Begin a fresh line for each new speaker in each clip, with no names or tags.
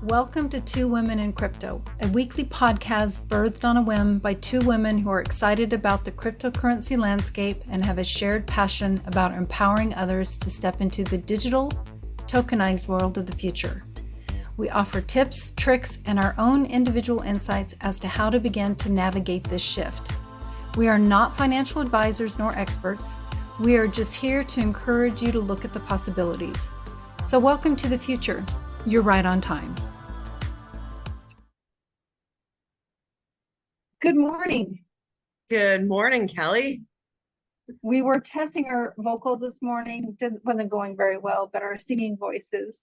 Welcome to Two Women in Crypto, a weekly podcast birthed on a whim by two women who are excited about the cryptocurrency landscape and have a shared passion about empowering others to step into the digital, tokenized world of the future. We offer tips, tricks, and our own individual insights as to how to begin to navigate this shift. We are not financial advisors nor experts. We are just here to encourage you to look at the possibilities. So welcome to the future. You're right on time. Good morning.
Good morning, Kelly.
We were testing our vocals this morning. Wasn't going very well, but our singing voices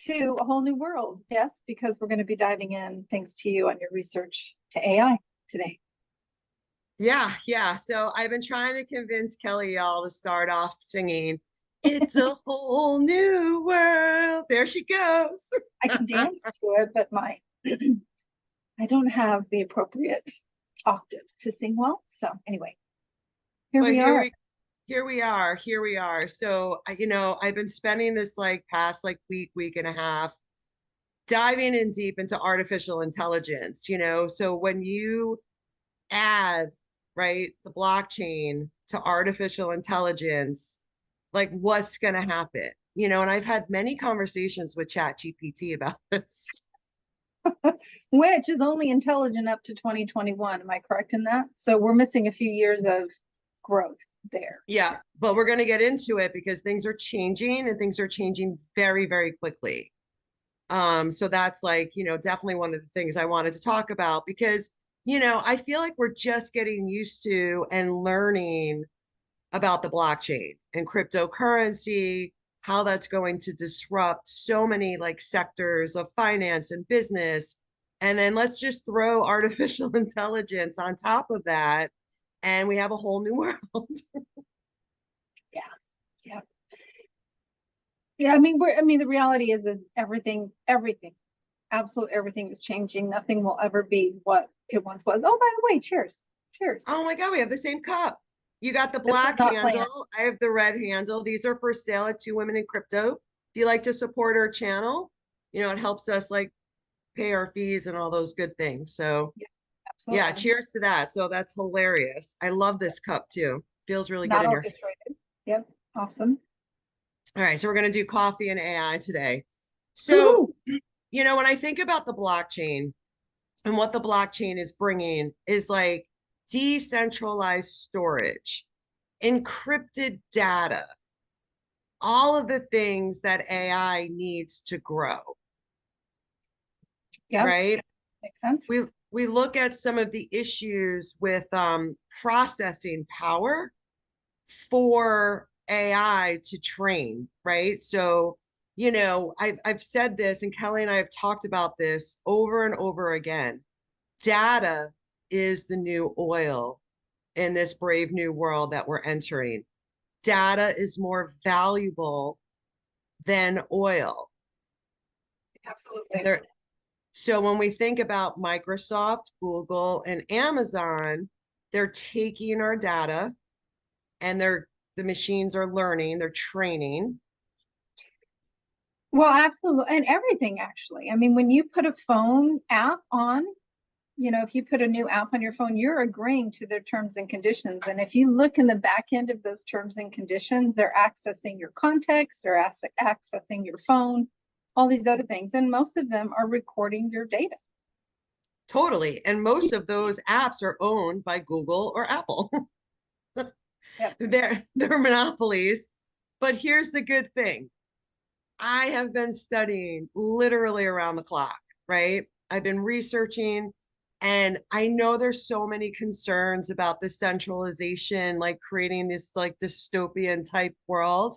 to a whole new world. Yes, because we're going to be diving in thanks to you on your research to AI today.
Yeah. So I've been trying to convince Kelly y'all to start off singing "It's a Whole New World." There she goes.
I can dance to it, but I don't have the appropriate octaves to sing well. So anyway, here we are.
Here we are. So, I've been spending this past week and a half diving in deep into artificial intelligence, so when you add, right, the blockchain to artificial intelligence, like what's going to happen, and I've had many conversations with chatgpt about this.
Which is only intelligent up to 2021. Am I correct in that? So we're missing a few years of growth there.
Yeah, but we're going to get into it because things are changing and things are changing very, very quickly. So that's definitely one of the things I wanted to talk about because, I feel like we're just getting used to and learning about the blockchain and cryptocurrency, how that's going to disrupt so many sectors of finance and business. And then let's just throw artificial intelligence on top of that, and we have a whole new world.
Yeah. I mean, the reality is everything, absolutely everything is changing. Nothing will ever be what it once was. Oh, by the way, cheers.
Oh my God, we have the same cup. You got the black handle. I have the red handle. These are for sale at Two Women in Crypto. If you like to support our channel, it helps us pay our fees and all those good things. So yeah, cheers to that. So that's hilarious. I love this cup too. Feels really good in here.
Yep, awesome.
All right, so we're going to do coffee and AI today. So, when I think about the blockchain and what the blockchain is bringing is decentralized storage, encrypted data, all of the things that AI needs to grow.
Yeah,
right.
Makes sense.
We look at some of the issues with processing power for AI to train, right? So, I've said this, and Kelly and I have talked about this over and over again. Data is the new oil in this brave new world that we're entering. Data is more valuable than oil.
Absolutely.
So when we think about Microsoft, Google, and Amazon, they're taking our data and the machines are learning, they're training.
Well, absolutely. And everything, actually. I mean, when you put a phone app on, if you put a new app on your phone, you're agreeing to their terms and conditions. And if you look in the back end of those terms and conditions, they're accessing your contacts, they're accessing your phone, all these other things. And most of them are recording your data.
Totally. And most of those apps are owned by Google or Apple. Yep. They're monopolies. But here's the good thing. I have been studying literally around the clock, right? I've been researching, and I know there's so many concerns about the centralization, creating this dystopian type world,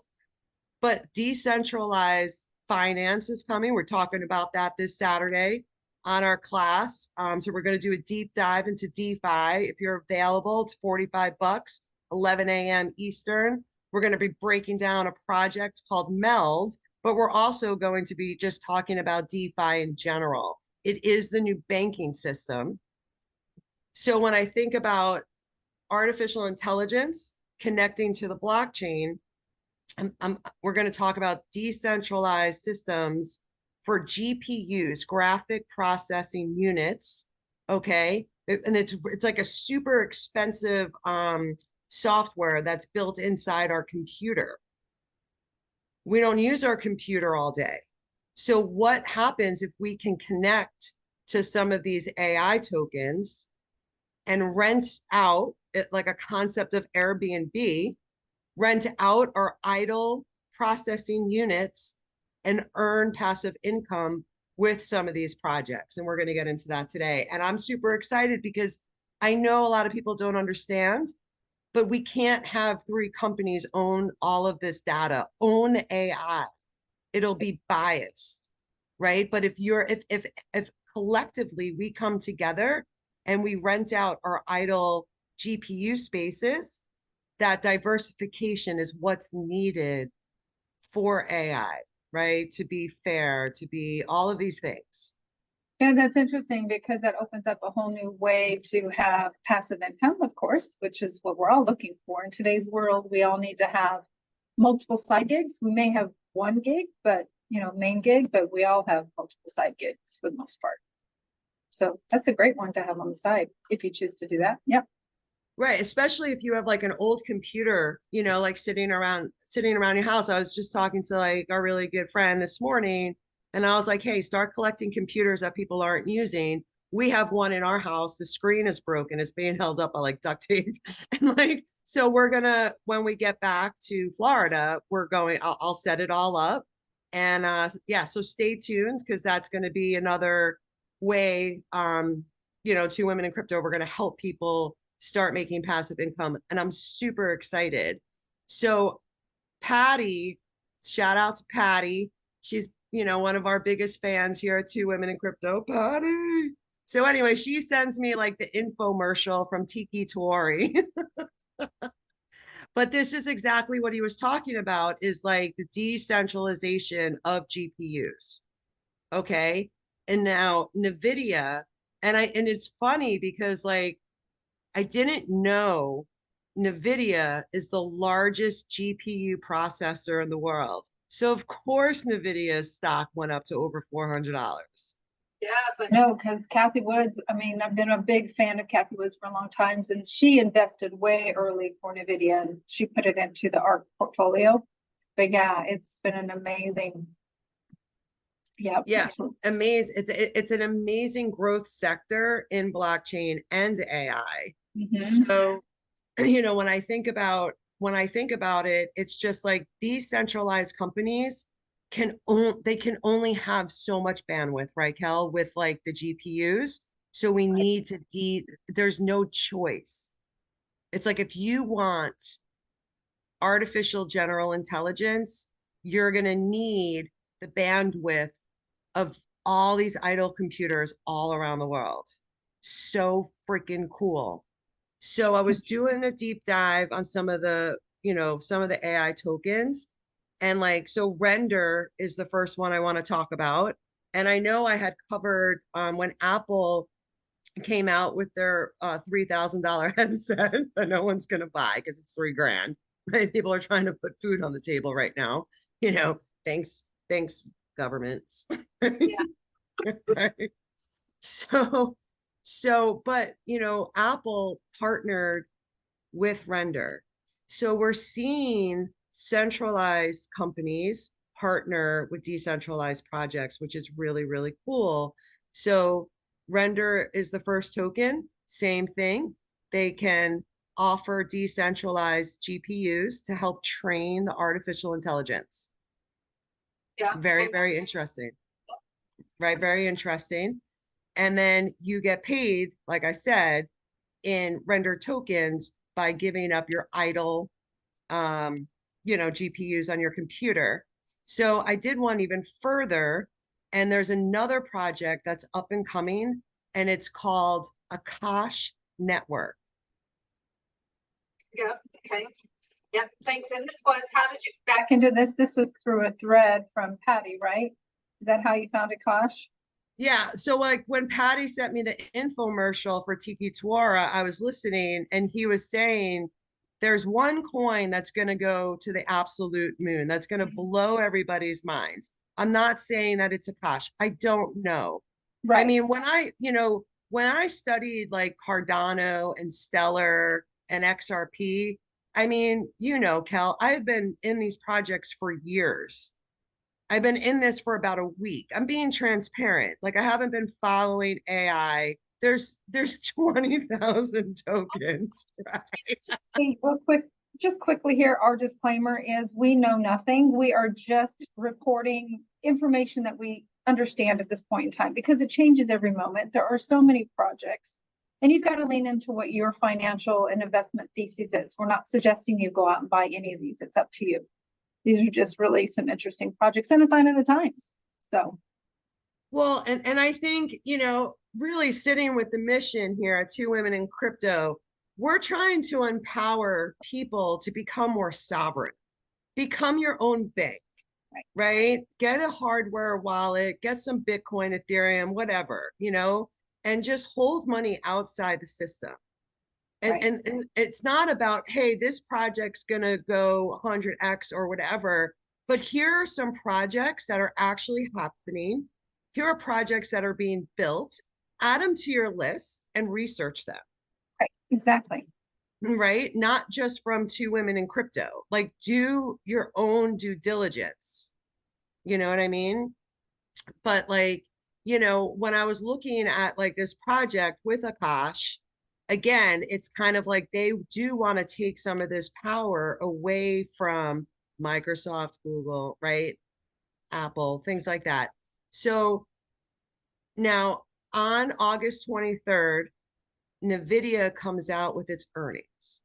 but decentralized finance is coming. We're talking about that this Saturday on our class. So we're going to do a deep dive into DeFi. If you're available, it's $45, 11 a.m. Eastern. We're going to be breaking down a project called MELD, but we're also going to be just talking about DeFi in general. It is the new banking system. So when I think about artificial intelligence connecting to the blockchain, we're going to talk about decentralized systems for GPUs, graphic processing units. Okay. And it's like a super expensive software that's built inside our computer. We don't use our computer all day. So what happens if we can connect to some of these AI tokens and rent out it like a concept of Airbnb, rent out our idle processing units and earn passive income with some of these projects. And we're going to get into that today. And I'm super excited because I know a lot of people don't understand, but we can't have three companies own all of this data, own the AI. It'll be biased, right? But if collectively we come together and we rent out our idle GPU spaces, that diversification is what's needed for AI, right? To be fair, to be all of these things.
Yeah, that's interesting because that opens up a whole new way to have passive income, of course, which is what we're all looking for. In today's world, we all need to have multiple side gigs. We may have one gig, but main gig, but we all have multiple side gigs for the most part. So that's a great one to have on the side if you choose to do that. Yep.
Right, especially if you have like an old computer, like sitting around your house. I was just talking to like our really good friend this morning, and I was like, hey, start collecting computers that people aren't using. We have one in our house. The screen is broken. It's being held up by like duct tape. And like, so we're gonna, when we get back to Florida, I'll set it all up. And yeah, so stay tuned because that's gonna be another way, Two Women in Crypto, we're gonna help people start making passive income. And I'm super excited. So Patty, shout out to Patty. She's, one of our biggest fans here at Two Women in Crypto, Patty. So anyway, she sends me like the infomercial from Tiki Tori. But this is exactly what he was talking about, is like the decentralization of GPUs. Okay. And now NVIDIA, and it's funny because like I didn't know NVIDIA is the largest GPU processor in the world. So of course NVIDIA's stock went up to over $400.
Yes, I know, because Kathy Woods, I've been a big fan of Kathy Woods for a long time, and she invested way early for NVIDIA and she put it into the ARC portfolio. But yeah, it's been an amazing,
yeah, amazing. It's an amazing growth sector in blockchain and AI.
Mm-hmm.
So, when I think about it, it's just like decentralized companies can only have so much bandwidth, right, Kel, with like the GPUs. So we need to there's no choice. It's like if you want artificial general intelligence, you're going to need the bandwidth of all these idle computers all around the world. So freaking cool. So I was doing a deep dive on some of the AI tokens. And like, so Render is the first one I want to talk about. And I know I had covered when Apple came out with their $3,000 headset that no one's going to buy because it's $3,000. Right? People are trying to put food on the table right now. Thanks, governments.
Yeah.
Right. But Apple partnered with Render. So we're seeing centralized companies partner with decentralized projects, which is really, really cool. So Render is the first token, same thing. They can offer decentralized GPUs to help train the artificial intelligence.
Yeah.
Very, very interesting. Right, very interesting. And then you get paid, like I said, in Render tokens by giving up your idle GPUs on your computer. So I did one even further, and there's another project that's up and coming, and it's called Akash Network.
Yeah, okay. Yeah, thanks. And how did you back into this? This was through a thread from Patty, right? Is that how you found Akash?
Yeah, so like when Patty sent me the infomercial for Tiki Tuara, I was listening and he was saying there's one coin that's going to go to the absolute moon. That's going to blow everybody's minds. I'm not saying that it's Akash. I don't know. I
Right.
mean, when I studied like Cardano and Stellar and XRP, I mean, Kel, I've been in these projects for years. I've been in this for about a week. I'm being transparent. Like I haven't been following AI. There's 20,000 tokens, right?
Hey, real quick, just quickly here, our disclaimer is we know nothing. We are just reporting information that we understand at this point in time because it changes every moment. There are so many projects, and you've got to lean into what your financial and investment thesis is. We're not suggesting you go out and buy any of these. It's up to you. These are just really some interesting projects and a sign of the times. So,
Well, and I think, really sitting with the mission here at Two Women in Crypto, we're trying to empower people to become more sovereign, become your own bank,
right.
right? Get a hardware wallet, get some Bitcoin, Ethereum, whatever, and just hold money outside the system. And,
Right.
and it's not about, hey, this project's gonna go 100x or whatever, but here are some projects that are actually happening. Here are projects that are being built. Add them to your list and research them.
Right. Exactly.
Right? Not just from Two Women in Crypto. Like do your own due diligence. You know what I mean? But like, when I was looking at like this project with Akash, again, it's kind of like they do want to take some of this power away from Microsoft, Google, right? Apple, things like that. So now on August 23rd, NVIDIA comes out with its earnings.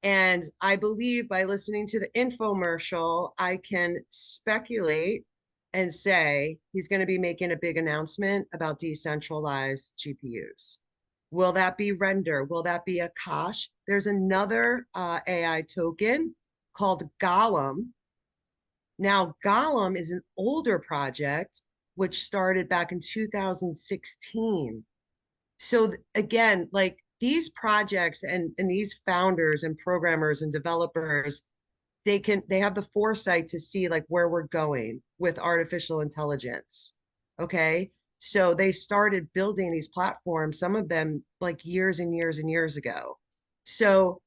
And I believe by listening to the infomercial, I can speculate and say he's going to be making a big announcement about decentralized GPUs. Will that be Render? Will that be Akash? There's another AI token called Golem. Now, Golem is an older project which started back in 2016. So again, like these projects and these founders and programmers and developers, they have the foresight to see like where we're going with artificial intelligence. Okay. So they started building these platforms, some of them like years and years and years ago. So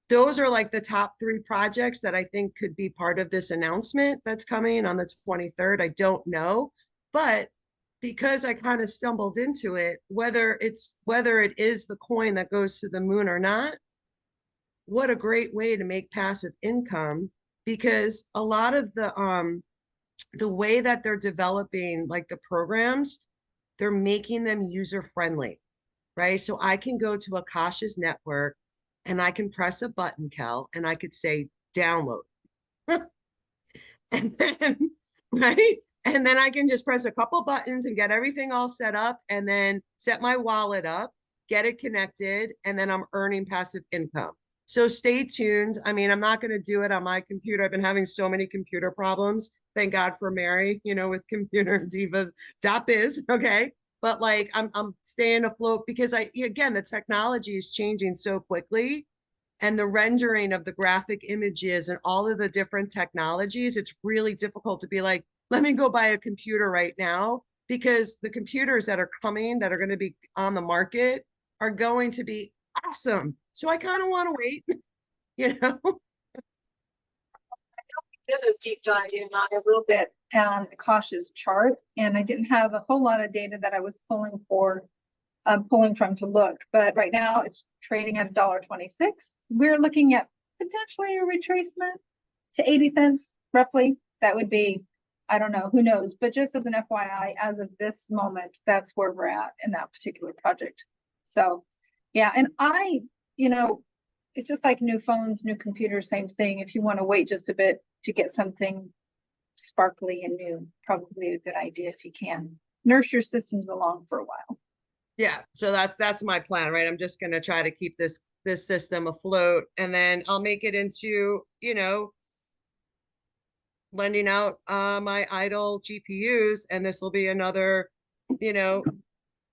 those are like the top three projects that I think could be part of this announcement that's coming on the 23rd. I don't know, but because I kind of stumbled into it, whether it is the coin that goes to the moon or not, what a great way to make passive income, because a lot of the way that they're developing like the programs, they're making them user friendly, right? So I can go to Akash's network and I can press a button, Kel, and I could say download. And then, right? And then I can just press a couple buttons and get everything all set up and then set my wallet up, get it connected, and then I'm earning passive income. So stay tuned. I mean, I'm not going to do it on my computer. I've been having so many computer problems. Thank God for Mary, with computer diva.biz. Okay. But like I'm staying afloat because again, the technology is changing so quickly, and the rendering of the graphic images and all of the different technologies, it's really difficult to be like, let me go buy a computer right now, because the computers that are coming, that are going to be on the market, are going to be awesome. So I kind of want to wait, you know?
Did a deep dive in on a little bit on the cautious chart, and I didn't have a whole lot of data that I was pulling from to look. But right now it's trading at $1.26. We're looking at potentially a retracement to 80 cents roughly. That would be, I don't know, who knows, but just as an FYI, as of this moment, that's where we're at in that particular project. So yeah, and it's just like new phones, new computers, same thing. If you want to wait just a bit to get something sparkly and new, probably a good idea if you can. Nurse your systems along for a while.
Yeah, so that's my plan, right? I'm just going to try to keep this system afloat, and then I'll make it into, lending out my idle GPUs, and this will be another,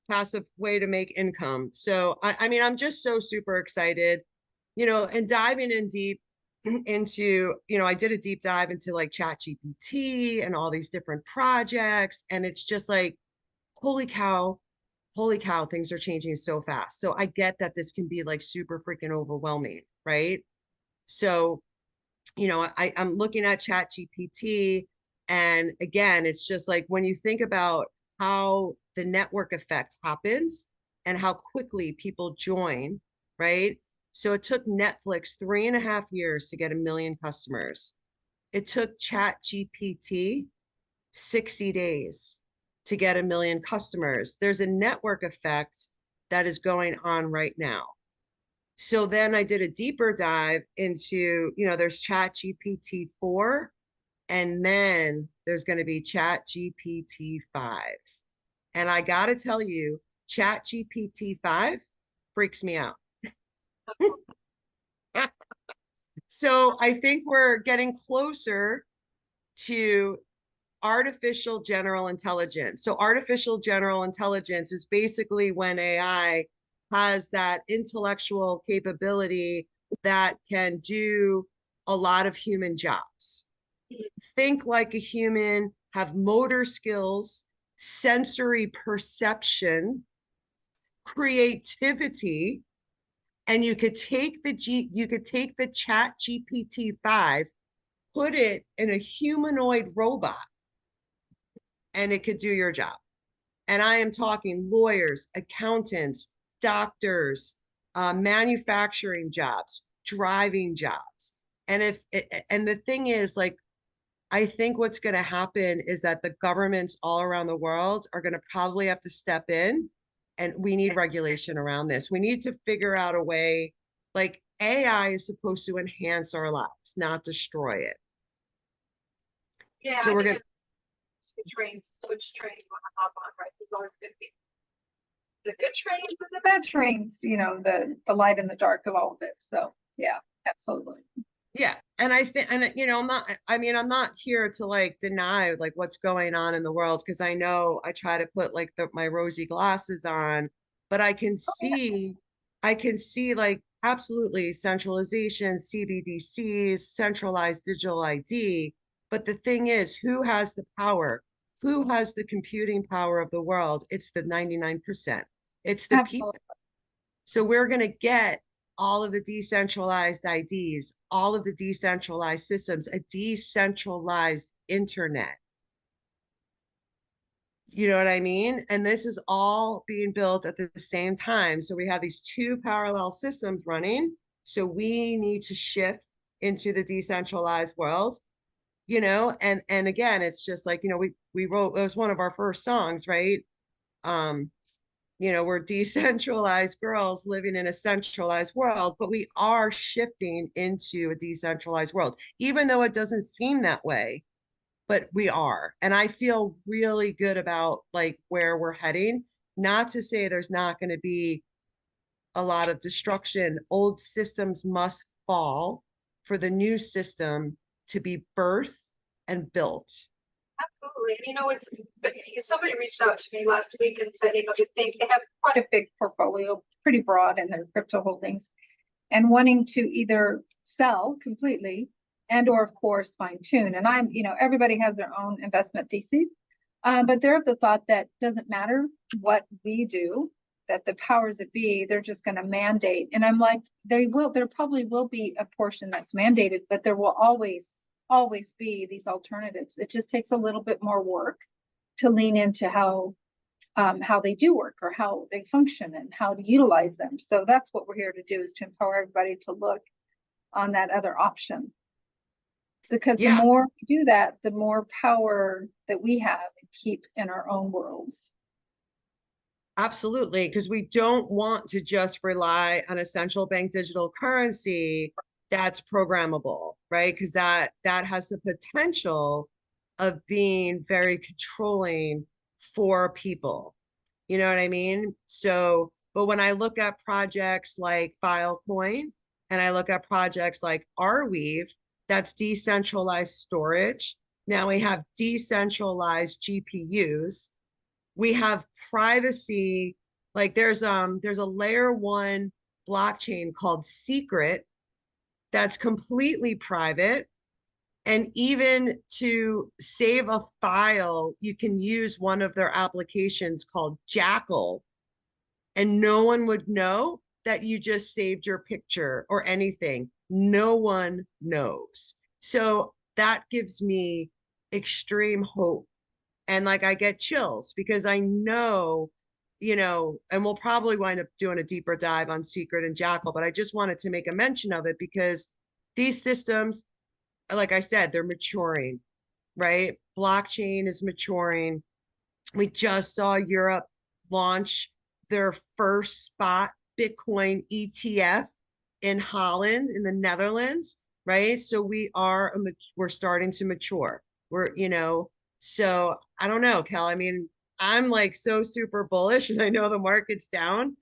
passive way to make income. So I mean, I'm just so super excited, and diving in deep. into, I did a deep dive into like ChatGPT and all these different projects. And it's just like, holy cow, things are changing so fast. So I get that this can be like super freaking overwhelming, right? So, I'm looking at ChatGPT, and again, it's just like when you think about how the network effect happens and how quickly people join, right? So it took Netflix 3.5 years to get 1 million customers. It took ChatGPT 60 days to get 1 million customers. There's a network effect that is going on right now. So then I did a deeper dive into, there's ChatGPT 4, and then there's going to be ChatGPT 5. And I got to tell you, ChatGPT 5 freaks me out. So I think we're getting closer to artificial general intelligence. So artificial general intelligence is basically when AI has that intellectual capability that can do a lot of human jobs. Think like a human, have motor skills, sensory perception, creativity, and you could take the chat GPT 5, put it in a humanoid robot, and it could do your job. And I am talking lawyers, accountants, doctors, manufacturing jobs, driving jobs. And the thing is, like, I think what's going to happen is that the governments all around the world are going to probably have to step in, and we need regulation around this. We need to figure out a way, like AI is supposed to enhance our lives, not destroy it.
Yeah,
so we're going to
which train you want to hop on, right? There's always going to be the good trains and the bad trains, the light and the dark of all of it. So yeah, absolutely.
Yeah. And I think, and I'm not here to like deny like what's going on in the world, because I know I try to put like my rosy glasses on, but I can see like absolutely centralization, CBDCs, centralized digital ID. But the thing is, who has the power? Who has the computing power of the world? It's the 99%. It's the people.
Absolutely.
So we're going to get all of the decentralized IDs, all of the decentralized systems, a decentralized internet. You know what I mean? And this is all being built at the same time. So we have these two parallel systems running. So we need to shift into the decentralized world, and again, it's just like, we wrote, it was one of our first songs, right? We're decentralized girls living in a centralized world, but we are shifting into a decentralized world, even though it doesn't seem that way, but we are. And I feel really good about like where we're heading. Not to say there's not going to be a lot of destruction. Old systems must fall for the new system to be birthed and built.
Absolutely. It's somebody reached out to me last week and said, they have quite a big portfolio, pretty broad in their crypto holdings, and wanting to either sell completely and or of course fine tune. And everybody has their own investment theses, but they're of the thought that doesn't matter what we do, that the powers that be, they're just going to mandate. And I'm like, there probably will be a portion that's mandated, but there will always be these alternatives. It just takes a little bit more work to lean into how they do work or how they function and how to utilize them. So that's what we're here to do, is to empower everybody to look on that other option. Because the more we do that, the more power that we have and keep in our own worlds.
Absolutely, because we don't want to just rely on a central bank digital currency that's programmable, right? Because that has the potential of being very controlling for people. You know what I mean? So, but when I look at projects like Filecoin, and I look at projects like Arweave, that's decentralized storage. Now we have decentralized GPUs. We have privacy. Like there's a layer 1 blockchain called Secret that's completely private. And even to save a file, you can use one of their applications called Jackal, and no one would know that you just saved your picture or anything. No one knows. So that gives me extreme hope. And like I get chills because I know, and we'll probably wind up doing a deeper dive on Secret and Jackal, but I just wanted to make a mention of it because these systems, like I said, they're maturing, right? Blockchain is maturing. We just saw Europe launch their first spot Bitcoin ETF in Holland, in the Netherlands, right? So we're starting to mature. So I don't know, Kel. I mean, I'm like so super bullish, and I know the market's down,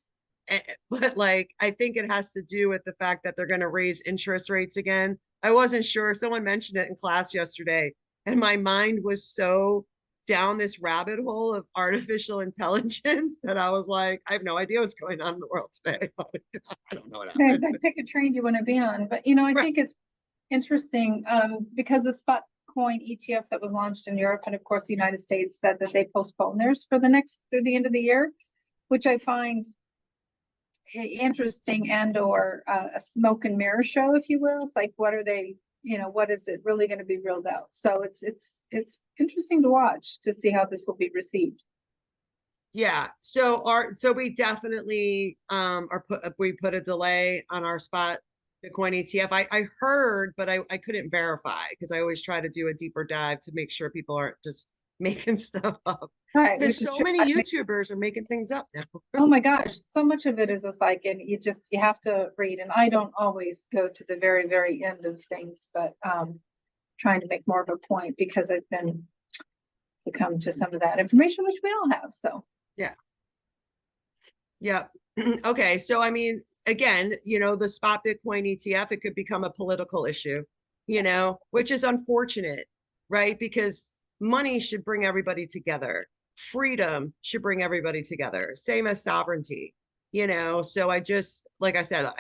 but like I think it has to do with the fact that they're going to raise interest rates again. I wasn't sure. Someone mentioned it in class yesterday, and my mind was so down this rabbit hole of artificial intelligence that I was like, I have no idea what's going on in the world today. I don't know what
Okay,
happened.
so pick a train you want to be on. But I
Right.
think it's interesting because the spot coin ETF that was launched in Europe and of course the United States said that they postponed theirs for through the end of the year, which I find interesting and or a smoke and mirror show, if you will. It's like, what are they, what is it really going to be rolled out? So it's interesting to watch to see how this will be received.
Yeah. So we definitely we put a delay on our spot Bitcoin ETF. I heard, but I couldn't verify because I always try to do a deeper dive to make sure people aren't just making stuff up.
Right,
Because
which is
so
true.
many YouTubers are making things up now.
Oh my gosh, so much of it is just like, and you have to read. And I don't always go to the very, very end of things, but trying to make more of a point because I've been succumbed to some of that information, which we all have. So
Yeah. Yeah. Okay. So, I mean, again, the spot Bitcoin ETF, it could become a political issue, which is unfortunate, right? Because money should bring everybody together. Freedom should bring everybody together. Same as sovereignty, So like I said,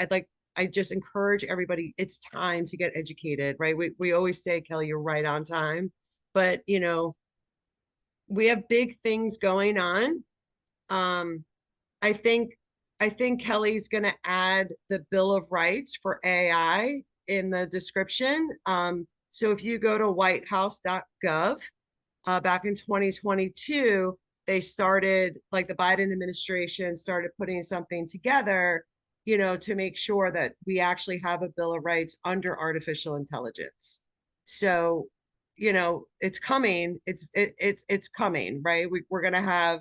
I just encourage everybody. It's time to get educated, right? We always say, Kelly, you're right on time, but we have big things going on. I think I think Kelly's going to add the Bill of Rights for AI in the description. So if you go to whitehouse.gov, back in 2022, they started, like the Biden administration started putting something together, to make sure that we actually have a Bill of Rights under artificial intelligence. So, it's coming. It's coming, right? We're going to have,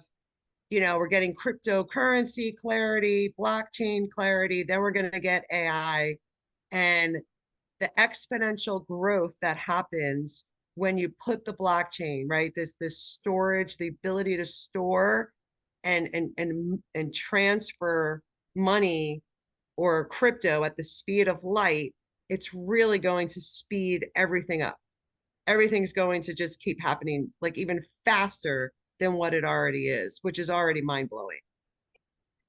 we're getting cryptocurrency clarity, blockchain clarity, then we're going to get AI, and the exponential growth that happens when you put the blockchain, right? This storage, the ability to store and transfer money or crypto at the speed of light, it's really going to speed everything up. Everything's going to just keep happening like even faster than what it already is, which is already mind-blowing.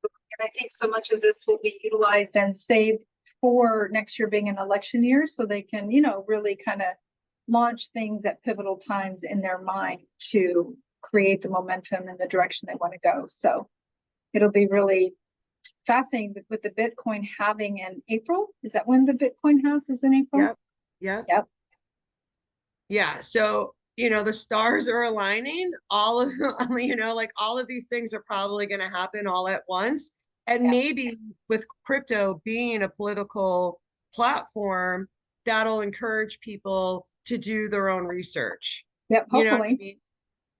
and I think so much of this will be utilized and saved for next year being an election year, so they can, really kind of launch things at pivotal times in their mind to create the momentum and the direction they want to go. So it'll be really fascinating with the Bitcoin halving in April. Is that when the Bitcoin halves is in April?
Yep. Yeah. So, the stars are aligning. All of, like all of these things are probably going to happen all at once. And maybe with crypto being a political platform, that'll encourage people to do their own research.
Yep,
You know what I
hopefully.
mean?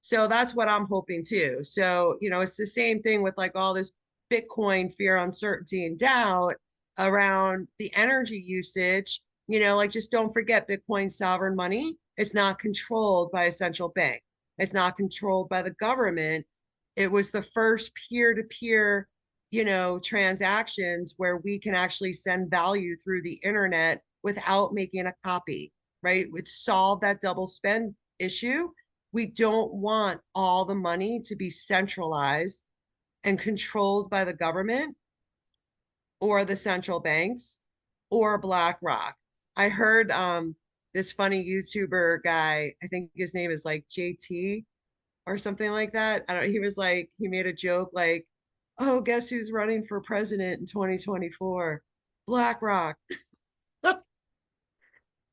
So that's what I'm hoping too. So, it's the same thing with like all this Bitcoin fear, uncertainty, and doubt around the energy usage. Like just don't forget Bitcoin sovereign money. It's not controlled by a central bank. It's not controlled by the government. It was the first peer-to-peer, transactions where we can actually send value through the internet without making a copy, right? It solved that double spend issue. We don't want all the money to be centralized and controlled by the government or the central banks or BlackRock. I heard this funny YouTuber guy, I think his name is like JT or something like that. I don't, he was like, he made a joke like, oh, guess who's running for president in 2024? BlackRock.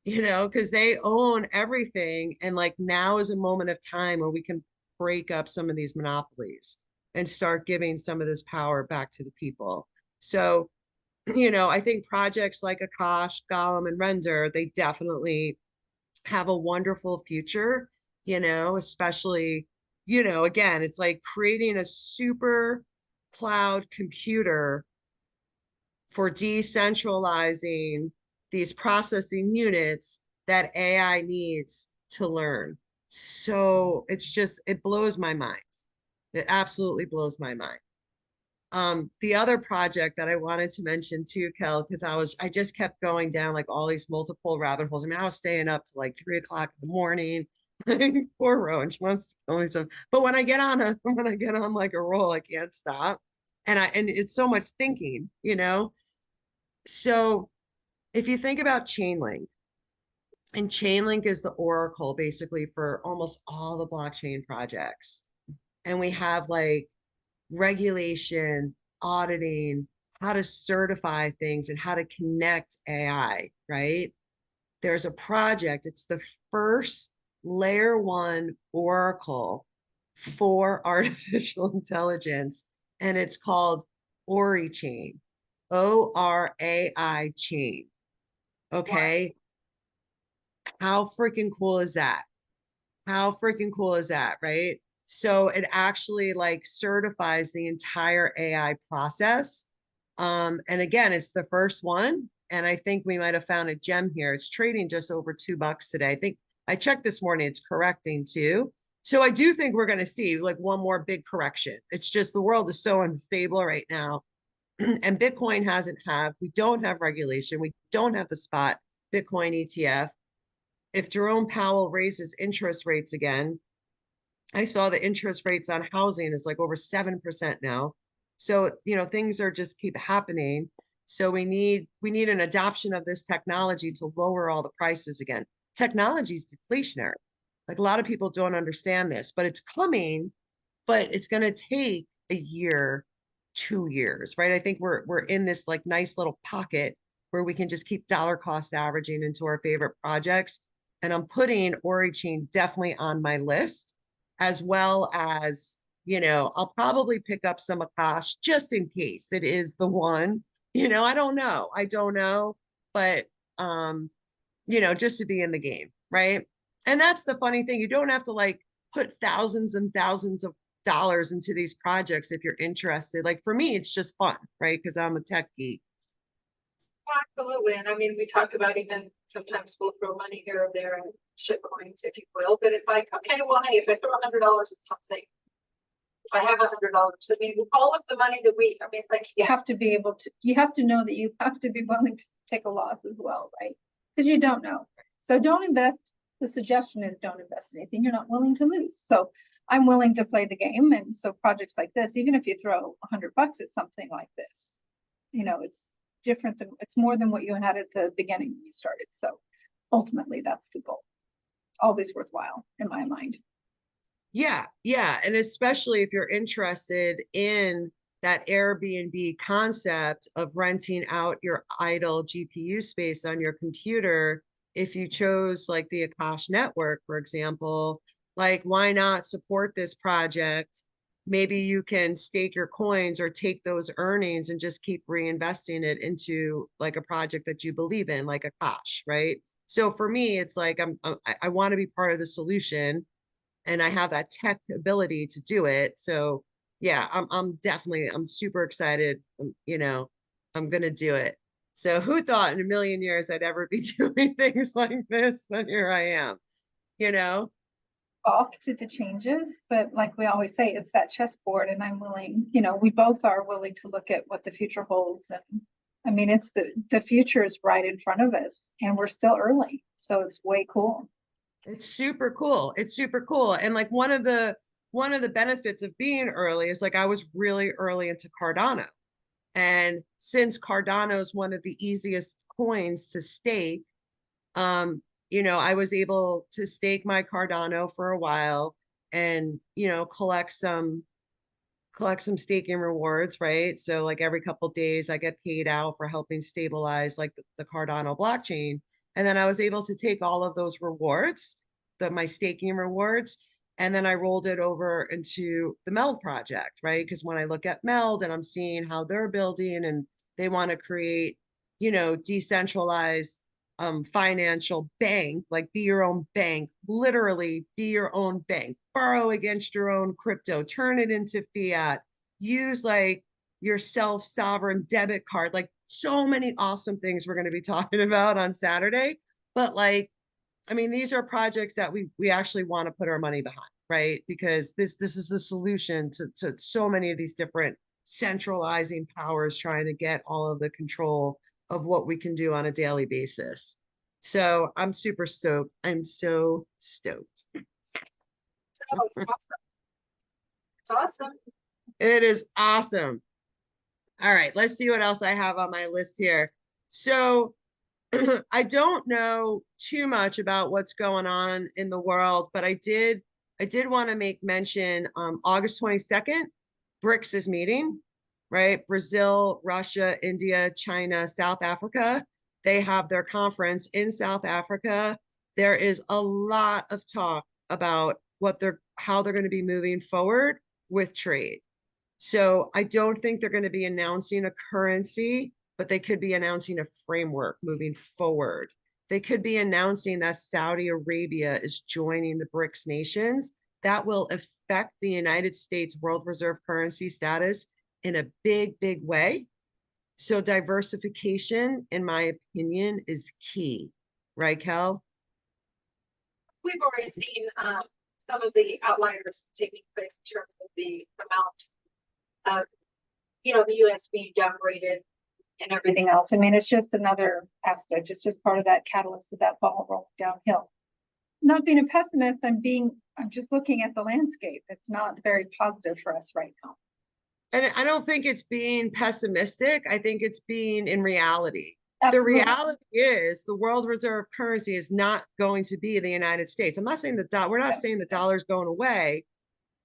You know, because they own everything. And like now is a moment of time where we can break up some of these monopolies and start giving some of this power back to the people. So, you know, I think projects like Akash, Golem, and Render, they definitely have a wonderful future, you know, especially, you know, again, it's like creating a super cloud computer for decentralizing these processing units that AI needs to learn. So it's just, it blows my mind. It absolutely blows my mind. The other project that I wanted to mention too, Kel, because I just kept going down like all these multiple rabbit holes. I mean, I was staying up to like 3 o'clock in the morning. Poor Rowan, she wants to tell me some. But when I get on like a roll, I can't stop. And it's so much thinking, you know. So if you think about Chainlink, and Chainlink is the oracle basically for almost all the blockchain projects. And we have like regulation, auditing, how to certify things, and how to connect AI, right? There's a project, it's the first layer one oracle for artificial intelligence, and it's called Oraichain, ORAI chain. Okay. How freaking cool is that? How freaking cool is that, right? So it actually like certifies the entire AI process. And again, it's the first one. And I think we might have found a gem here. It's trading just over $2 today. I think I checked this morning, it's correcting too. So I do think we're going to see like one more big correction. It's just the world is so unstable right now. And Bitcoin we don't have regulation. We don't have the spot Bitcoin ETF. If Jerome Powell raises interest rates again, I saw the interest rates on housing is like over 7% now. So, you know, things are just keep happening. So we need an adoption of this technology to lower all the prices again. Technology is deflationary. Like a lot of people don't understand this, but it's coming, but it's going to take a year, 2 years, right? I think we're in this like nice little pocket where we can just keep dollar cost averaging into our favorite projects. And I'm putting Oraichain definitely on my list, as well as, you know, I'll probably pick up some Akash just in case it is the one. You know, I don't know. I don't know. But you know, just to be in the game, right? And that's the funny thing. You don't have to like put thousands and thousands of dollars into these projects if you're interested. Like for me, it's just fun, right? Because I'm a tech geek.
Absolutely. And I mean, we talk about even sometimes we'll throw money here or there and shit coins, if you will. But it's like, okay, well, hey, if I throw $100 at something, if I have $100, I mean, all of the money that I mean, like you have to be able to, you have to know that you have to be willing to take a loss as well, right? Because you don't know. So don't invest. The suggestion is don't invest in anything you're not willing to lose. So I'm willing to play the game. And so projects like this, even if you throw $100 at something like this, you know, it's different than, it's more than what you had at the beginning when you started. So ultimately that's the goal. Always worthwhile in my mind.
Yeah, yeah. And especially if you're interested in that Airbnb concept of renting out your idle GPU space on your computer, if you chose like the Akash network, for example, like why not support this project? Maybe you can stake your coins or take those earnings and just keep reinvesting it into like a project that you believe in, like Akash, right? So for me, it's like I want to be part of the solution, and I have that tech ability to do it. So yeah, I'm super excited. You know, I'm gonna do it. So who thought in a million years I'd ever be doing things like this, but here I am, you know?
Off to the changes, but like we always say, it's that chessboard, and I'm willing, you know, we both are willing to look at what the future holds. And I mean, it's the future is right in front of us and we're still early. So it's way cool.
It's super cool. It's super cool. And like one of the benefits of being early is like I was really early into Cardano. And since Cardano is one of the easiest coins to stake, You know, I was able to stake my Cardano for a while and, you know, collect some staking rewards, right? So like every couple days I get paid out for helping stabilize like the Cardano blockchain. And then I was able to take all of those rewards, my staking rewards, and then I rolled it over into the MELD project, right? Because when I look at MELD and I'm seeing how they're building and they want to create, you know, decentralized financial bank, like be your own bank, literally be your own bank, borrow against your own crypto, turn it into fiat, use like your self-sovereign debit card, like so many awesome things we're going to be talking about on Saturday. But like, I mean, these are projects that we actually want to put our money behind, right? Because this is the solution to so many of these different centralizing powers trying to get all of the control of what we can do on a daily basis. So I'm super stoked. I'm so stoked.
So it's awesome. It's awesome.
It is awesome. All right, let's see what else I have on my list here. So I don't know too much about what's going on in the world, but I did want to make mention August 22nd, BRICS is meeting, right? Brazil, Russia, India, China, South Africa. They have their conference in South Africa. There is a lot of talk about how they're going to be moving forward with trade. So I don't think they're going to be announcing a currency, but they could be announcing a framework moving forward. They could be announcing that Saudi Arabia is joining the BRICS nations. That will affect the United States world reserve currency status in a big, big way. So diversification, in my opinion, is key. Right, Kel?
We've already seen some of the outliers taking place in terms of the amount of, the US being downgraded and everything else. I mean, it's just another aspect. It's just part of that catalyst of that ball rolling downhill. Not being a pessimist, I'm just looking at the landscape. It's not very positive for us right now.
And I don't think it's being pessimistic. I think it's being in reality.
Absolutely.
The reality is the world reserve currency is not going to be the United States. I'm not saying we're not saying the dollar's going away.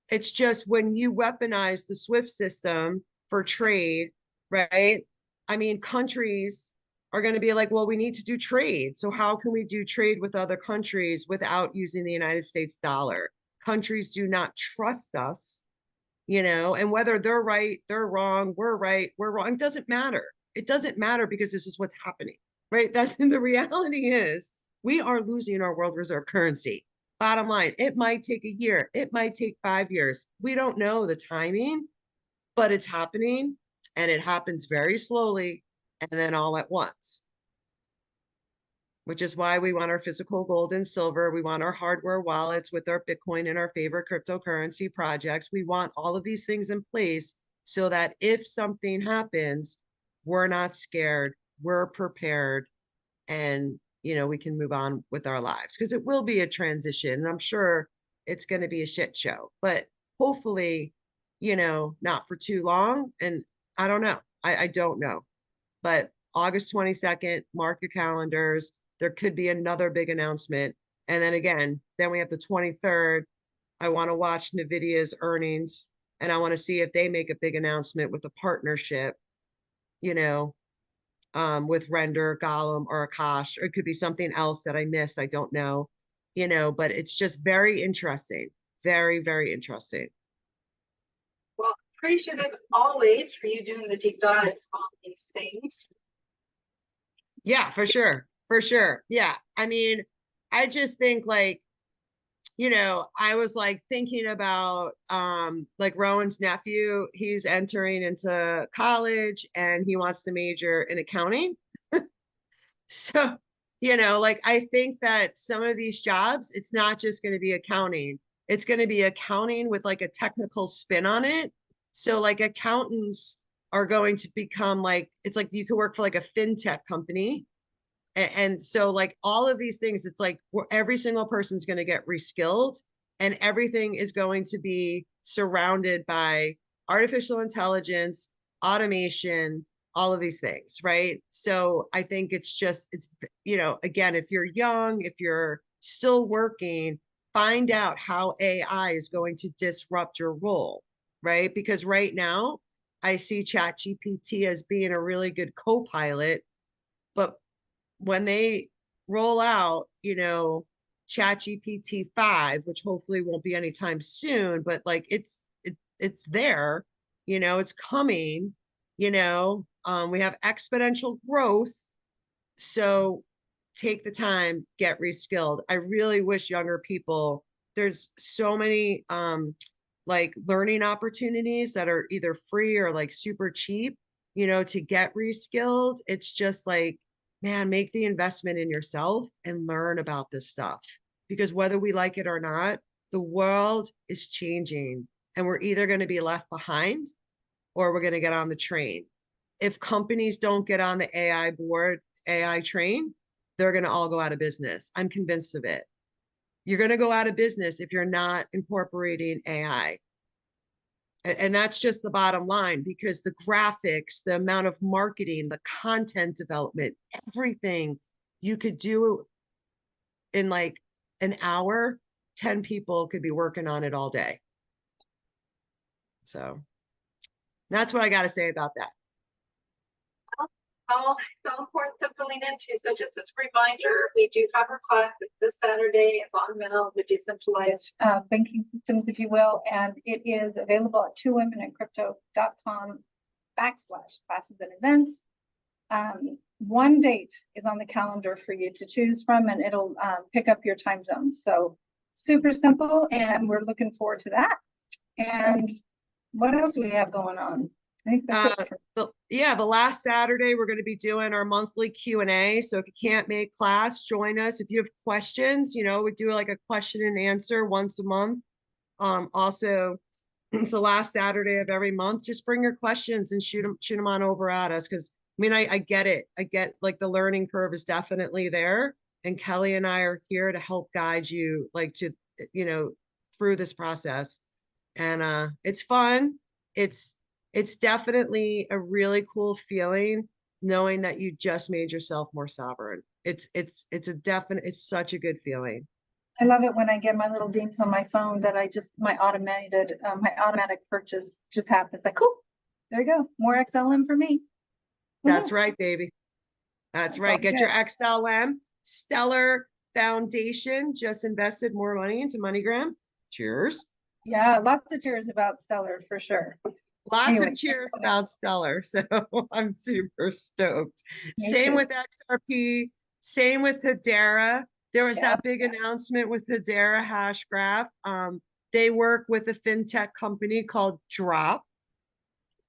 It's just when you weaponize the SWIFT system for trade, right? I mean, countries are going to be like, well, we need to do trade. So how can we do trade with other countries without using the United States dollar? Countries do not trust us, and whether they're right, they're wrong, we're right, we're wrong, it doesn't matter. It doesn't matter because this is what's happening, right? That's the reality is we are losing our world reserve currency. Bottom line, it might take a year, it might take 5 years. We don't know the timing, but it's happening and it happens very slowly and then all at once. Which is why we want our physical gold and silver. We want our hardware wallets with our Bitcoin and our favorite cryptocurrency projects. We want all of these things in place so that if something happens, we're not scared, we're prepared, and we can move on with our lives, because it will be a transition and I'm sure it's going to be a shit show, but hopefully, not for too long. And I don't know. I don't know, but August 22nd, mark your calendars. There could be another big announcement. And then we have the 23rd. I want to watch NVIDIA's earnings and I want to see if they make a big announcement with a partnership, with Render, Golem, or Akash, or it could be something else that I missed. I don't know, but it's just very interesting. Very, very interesting.
Well, appreciative always for you doing the deep dives on these things.
Yeah, for sure. For sure. Yeah. I mean, I just think like, I was like thinking about like Rowan's nephew, he's entering into college and he wants to major in accounting. So, like I think that some of these jobs, it's not just going to be accounting. It's going to be accounting with like a technical spin on it. So like accountants are going to become like, it's like you could work for like a fintech company. And so like all of these things, it's like every single person's going to get reskilled and everything is going to be surrounded by artificial intelligence, automation, all of these things, right? So I think it's just, it's, again, if you're young, if you're still working, find out how AI is going to disrupt your role, right? Because right now I see ChatGPT as being a really good co-pilot, but when they roll out, ChatGPT 5, which hopefully won't be anytime soon, but like it's there, it's coming, we have exponential growth. So take the time, get reskilled. I really wish younger people, there's so many like learning opportunities that are either free or like super cheap, to get reskilled. It's just like, man, make the investment in yourself and learn about this stuff. Because whether we like it or not, the world is changing and we're either going to be left behind or we're going to get on the train. If companies don't get on the AI train, they're going to all go out of business. I'm convinced of it. You're going to go out of business if you're not incorporating AI. And that's just the bottom line, because the graphics, the amount of marketing, the content development, everything you could do in like an hour, 10 people could be working on it all day. So that's what I got to say about that.
So important to filling into. So just as a reminder, we do have our class. It's this Saturday. It's on MELD, the decentralized banking systems, if you will, and it is available at twowomeninCrypto.com/classes and events. One date is on the calendar for you to choose from, and it'll pick up your time zone. So super simple, and we're looking forward to that. And what else do we have going on? I think that's it.
The last Saturday we're going to be doing our monthly Q&A. So if you can't make class, join us. If you have questions, we do like a question and answer once a month. Also, it's the last Saturday of every month. Just bring your questions and shoot them on over at us. Because I get it. I get like the learning curve is definitely there, and Kelly and I are here to help guide you like to through this process. And it's fun. It's definitely a really cool feeling knowing that you just made yourself more sovereign. It's such a good feeling.
I love it when I get my little dings on my phone that my automatic purchase just happens. Like, cool, there you go. More XLM for me.
That's right, baby. That's right. Get your XLM. Stellar Foundation just invested more money into MoneyGram. Cheers.
Yeah, lots of cheers about Stellar for sure.
Lots of cheers about Stellar. So I'm super stoked. Same with XRP. Same with Hedera. There was that big announcement with Hedera Hashgraph. They work with a fintech company called Drop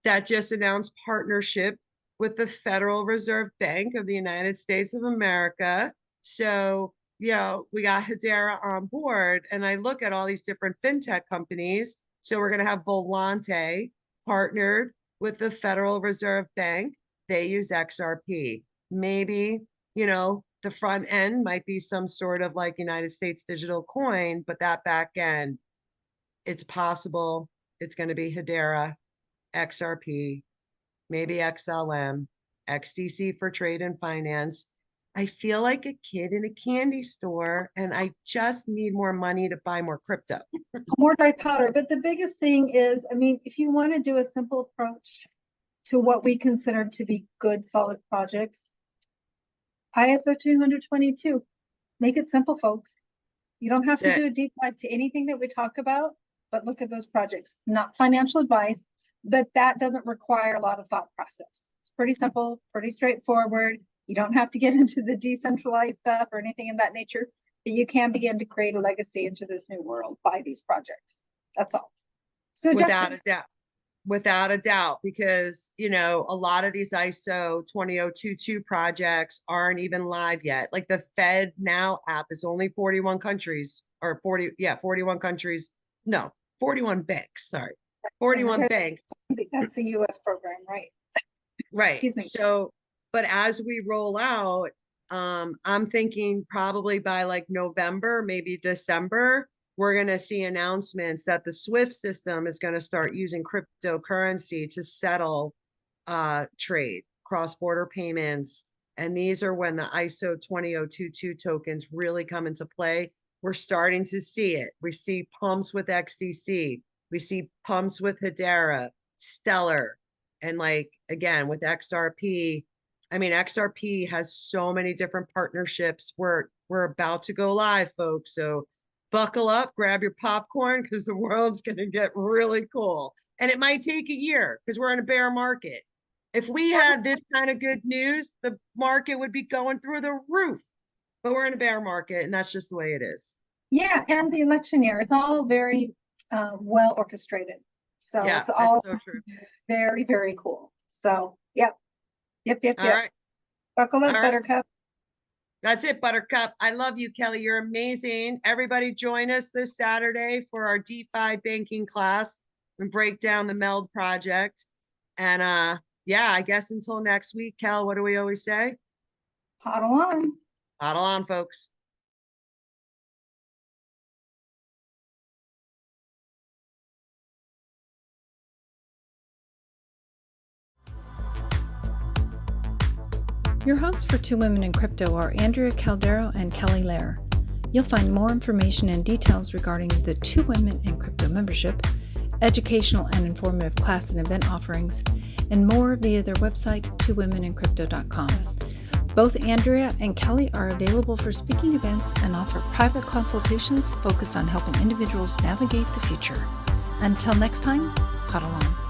that just announced partnership with the Federal Reserve Bank of the United States of America. So, we got Hedera on board, and I look at all these different fintech companies. So we're going to have Volante partnered with the Federal Reserve Bank. They use XRP. Maybe, the front end might be some sort of like United States digital coin, but that back end, it's possible it's going to be Hedera, XRP, maybe XLM, XDC for trade and finance. I feel like a kid in a candy store, and I just need more money to buy more crypto.
More dry powder. But the biggest thing is, if you want to do a simple approach to what we consider to be good, solid projects, ISO 222, make it simple, folks. You don't have to do a deep dive to anything that we talk about, but look at those projects. Not financial advice, but that doesn't require a lot of thought process. It's pretty simple, pretty straightforward. You don't have to get into the decentralized stuff or anything of that nature, but you can begin to create a legacy into this new world by these projects. That's all. So
without a doubt, because, a lot of these ISO 20022 projects aren't even live yet. Like the Fed Now app is only 41 countries or 41 countries. No, 41 banks. Sorry. 41 banks.
That's the US program, right?
Right.
Excuse me.
So, but as we roll out, I'm thinking probably by like November, maybe December, we're going to see announcements that the SWIFT system is going to start using cryptocurrency to settle trade cross-border payments. And these are when the ISO 20022 tokens really come into play. We're starting to see it. We see pumps with XDC. We see pumps with Hedera, Stellar, and like, again, with XRP. I mean, XRP has so many different partnerships. We're about to go live, folks. So buckle up, grab your popcorn, because the world's going to get really cool. And it might take a year because we're in a bear market. If we had this kind of good news, the market would be going through the roof. But we're in a bear market, and that's just the way it is.
Yeah, and the election year, it's all very well orchestrated. So
Yeah,
it's all
so true.
very, very cool. So, yep.
All right.
Buckle up,
All right.
Buttercup.
That's it, Buttercup. I love you, Kelly. You're amazing. Everybody join us this Saturday for our DeFi banking class and break down the MELD project. And yeah, I guess until next week, Kel, what do we always say?
HODL on.
HODL on, folks.
Your hosts for Two Women in Crypto are Andrea Caldero and Kelly Lair. You'll find more information and details regarding the Two Women in Crypto membership, educational and informative class and event offerings, and more via their website, twowomeninCrypto.com. Both Andrea and Kelly are available for speaking events and offer private consultations focused on helping individuals navigate the future. Until next time, HODL on.